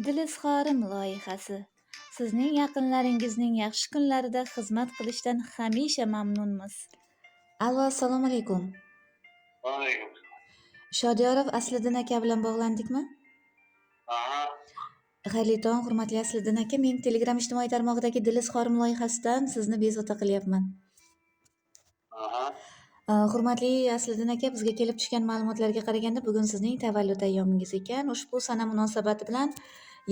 Dil izhorim loyihasi. Sizning yaqinlaringizning yaxshi kunlarida xizmat qilishdan hamisha mamnunmiz. Allo, assalomu alaykum. Alaykum. Shodiyorov Asliddin aka bilan bog'landikmi? Aha. Xayrli tong, hurmatli Asliddin aka. Men Telegram ijtimoiy tarmog'idagi Dil izhorim loyihasidan sizni bezovta qilyapman. Aha. Hurmatli Asliddin aka, bizga kelib tushgan ma'lumotlarga qaraganda bugun sizning tavallud ayyomingiz ekan. Ushbu sana munosabati bilan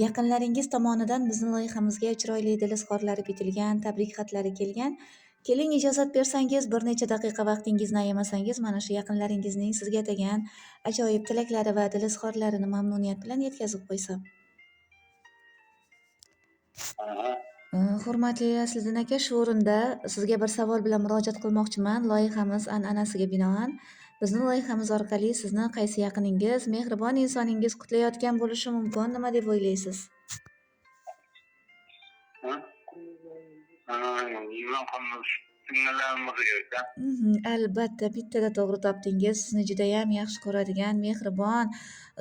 yaqinlaringiz tomonidan bizning loyihamizga chiroyli dil izhorlari bitilgan, tabrik xatlari kelgan. Keling, ijozat bersangiz, bir necha daqiqa vaqtingizni ayamasangiz, mana shu yaqinlaringizning sizga atagan ajoyib tilaklari va dil izhorlarini mamnuniyat bilan yetkazib qo'ysam. Aha. Hurmatli Asliddin aka, shu o'rinda sizga bir savol bilan murojaat qilmoqchiman. Loyihamiz an'anasiga binoan bizning loyihamiz orqali sizni qaysi yaqiningiz, mehribon insoningiz qutlayotgan bo'lishi mumkin, nima deb o'ylaysiz? Iman qilmish singillarimiz ekan. Albatta, bittada to'g'ri topdingiz. Sizni judayam yaxshi ko'radigan, mehribon,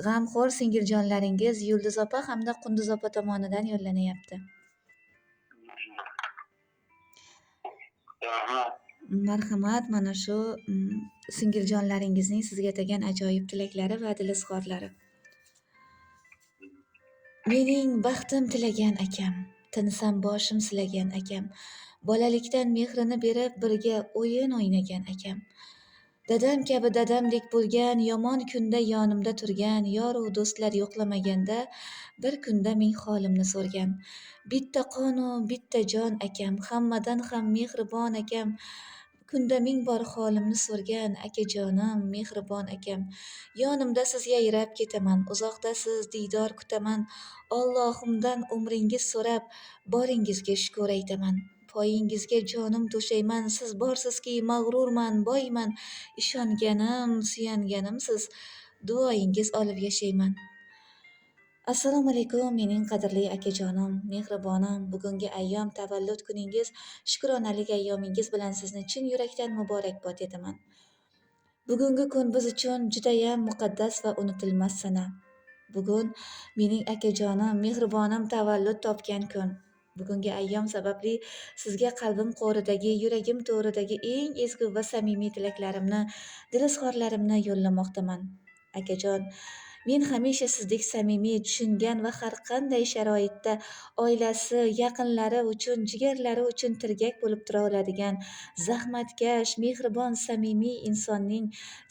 g'amxo'r singiljonlaringiz Yulduz opa hamda Qunduz opa tomonidan yo'llanayapti. Aha. Marhamat, mana shu singiljonlaringizning sizga atagan ajoyib tilaklari va dil izhorlari. Mening baxtim tilagan akam, tinsam boshim silagan akam, bolalikdan mehrini berib birga o'yin o'ynagan akam. Dadam kabi dadamdek bo'lgan, yomon kunda yonimda turgan, yoru do'stlar yo'qlamaganda bir kunda ming holimni so'rgan. Bitta qonu bitta jon akam, hammadan ham mehribon akam. Kunda ming bor holimni so'rgan akajonim, mehribon akam. Yonimda siz yayrab ketaman, uzoqda siz diydor kutaman. Allohimdan umringiz so'rab, boringizga shukr aytaman. Poyingizga jonim to'shayman, siz borsizki mag'rurman, boyman. Ishonganim, suyanganim siz, duoyingiz olib yashayman. Assalomu alaykum mening qadrli akajonim, mehribonim. Bugungi ayyom tavallud kuningiz, shukronalik ayyomingiz bilan sizni chin yurakdan muborakbod etaman. Bugungi kun biz uchun judayam muqaddas va unutilmas sana. Bugun mening akajonim, mehribonim tavallud topgan kun. Bugungi ayyom sababli sizga qalbim qo'ridagi, yuragim to'ridagi eng ezgu va samimiy tilaklarimni, dil izhorlarimni yo'llamoqdaman. Akajon, men hamisha sizdek samimiy, tushungan va har qanday sharoitda oilasi, yaqinlari uchun, jigarlari uchun tirgak bo'lib tura oladigan zahmatkash, mehribon, samimiy insonning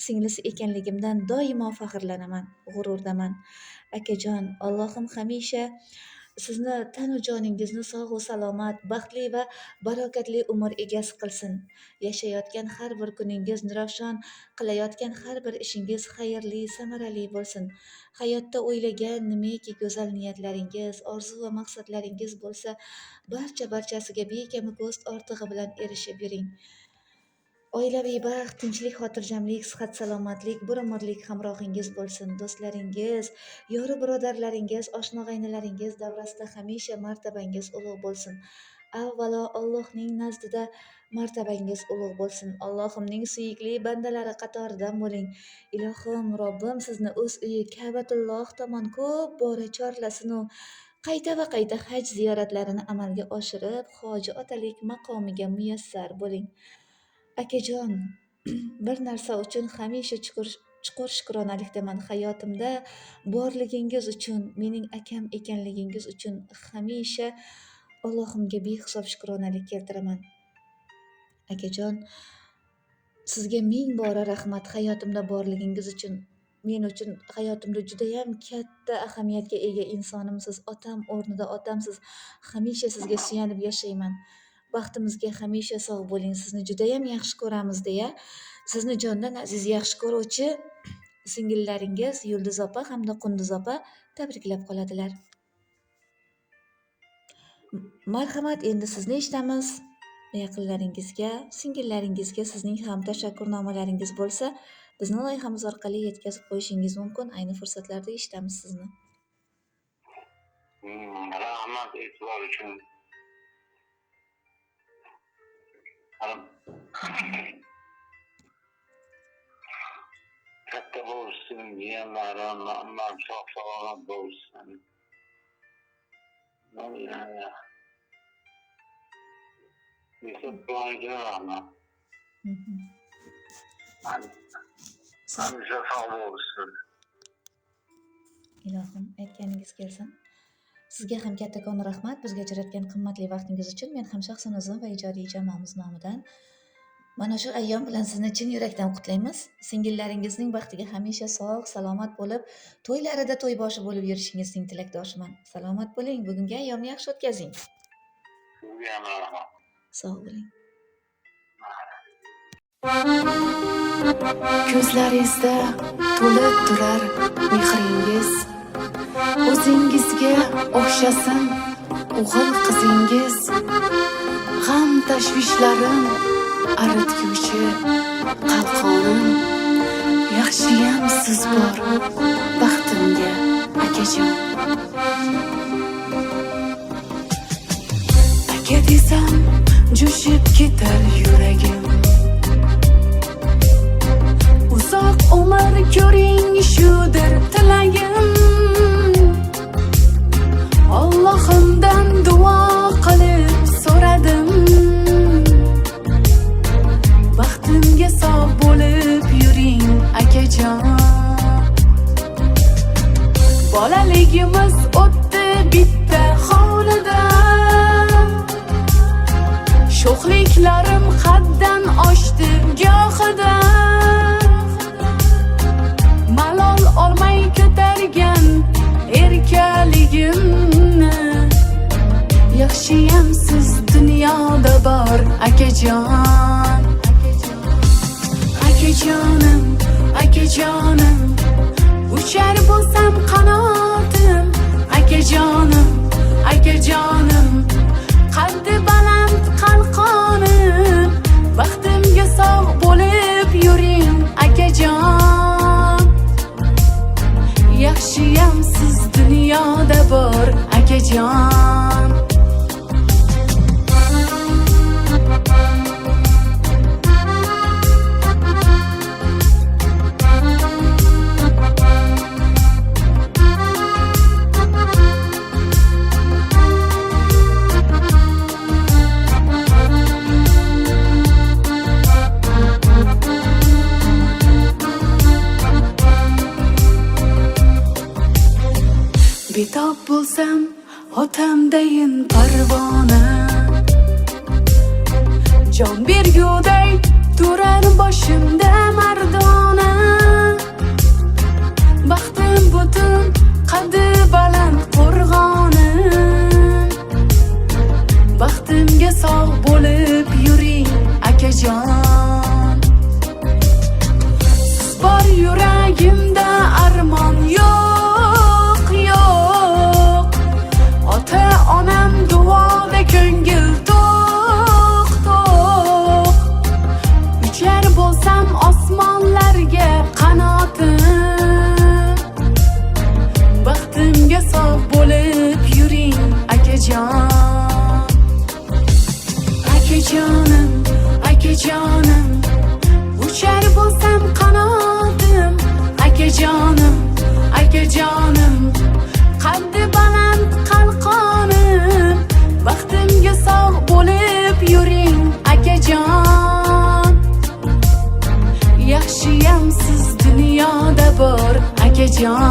singlisi ekanligimdan doimo faxrlanaman, g'ururdaman. Akajon, Allohim hamisha sizni tanu joningizni sog'u salomat, baxtli va barokatli umr egasi qilsin. Yashayotgan har bir kuningiz nurafshon, qilayotgan har bir ishingiz xayrli, samarali bo'lsin. Hayotda o'ylagan nimaiki go'zal niyatlaringiz, orzu va maqsadlaringiz bo'lsa, barchasiga bekami ko'z ortig'i bilan erishib yuring. Oilaviy baxt, tinchlik, xotirjamlik, sihat, salomatlik bir umrlik hamrohingiz bo'lsin. Do'stlaringiz, yoru birodarlaringiz, oshna-g'aynilaringiz davrasida hamisha martabangiz ulug' bo'lsin. Avvalo Allohning nazdida martabangiz ulug' bo'lsin. Allohimning suyukli bandalari qatoridan bo'ling. Ilohim, Robbim sizni o'z uyi Ka'batulloh tomon ko'p bora chorlasin u qayta va qayta haj ziyoratlarini amalga oshirib, hoji otalik maqomiga muyassar bo'ling. Akajon, bir narsa uchun hamisha chuqur shukronalikdaman. Hayotimda borligingiz uchun, mening akam ekanligingiz uchun hamisha Allohimga behisob shukronalik keltiraman. Akajon, sizga ming bora rahmat hayotimda borligingiz uchun. Men uchun hayotimda judayam katta ahamiyatga ega insonimsiz. Otam o'rnida otamsiz. Hamisha sizga suyanib yashayman. Baxtimizga hamisha sog' bo'ling. Sizni judayam yaxshi ko'ramiz deya, sizni jondan aziz yaxshi ko'ruvchi singillaringiz Yulduz opa hamda Qunduz opa tabriklab qoladilar. Marhamat, endi sizni eshitamiz. Yaqinlaringizga, singillaringizga sizning ham tashakkurnomalaringiz bo'lsa, bizning loyihamiz orqali yetkazib qo'yishingiz mumkin. Ayni fursatlarda eshitamiz sizni. Rahmat e'tibor uchun. Katta bo'lsin, jiyanlarim, ammam sog' salomat bo'lsin. Yusuf Kıvancı ama. Hamisha sog' bo'lsin. Ilohim, aytganingiz kelsin. Sizga ham kattakon rahmat bizga ajratgan qimmatli vaqtingiz uchun. Men ham shaxsan o'zim va ijodiy jamoamiz nomidan mana shu ayyom bilan sizni chin yurakdan qutlaymiz. Singillaringizning baxtiga hamisha sog', salomat bo'lib, to'ylarida to'yboshi bo'lib yurishingizning tilakdoshiman. Salomat bo'ling, bugungi ayyomni yaxshi o'tkazing. Sizga ham rahmat. Sog' bo'ling. Ko'zlaringizda to'lib turar mehringiz, o'zingizga o'xshasin o'g'il qizingiz. G'am tashvishlarim aritguvchi qalqonim, yaxshiyam siz bor baxtimga akajon. Aka desam jo'shib ketar yuragim, uzoq umr ko'ring shudir tilagim. Allohimdan duo qilib so'radim, baxtimga sog' bo'lib yuring akajon. Bolaligimiz o'tdi bitta hovlida, sho'xliklarim haddan oshdi gohida. Malol olmay ko'targan erkaligimni, yaxshiyam siz dunyoda bor akajon. Akajonim, akajonim, uchar bo'lsam qanotim. Akajonim, akajonim, qaddi baland qalqonim, baxtimga sog' bo'lib yuring akajon. Yaxshiyam siz dunyoda bor akajon. Betob bo'lsam otamdayin parvona, jon berguday turar boshimda mardona. Baxtim butun qaddi baland qo'rg'onim, baxtimga sog' bo'lib yuring akajon. Siz bor yuragimda armon yo'q, yo'q. Ota onam duoda ko'ngil to'q, to'q. Uchar bo'lsam osmonlarga qanotim, baxtimga sog' bo'lib yuring akajon. Akajonim, akajonim, uchar bo'lsam qanotim. Akajonim, akajonim, qaddi baland qalqonim, baxtimga sog' bo'lib yuring akajon. Yaxshiyam siz dunyoda bor akajon.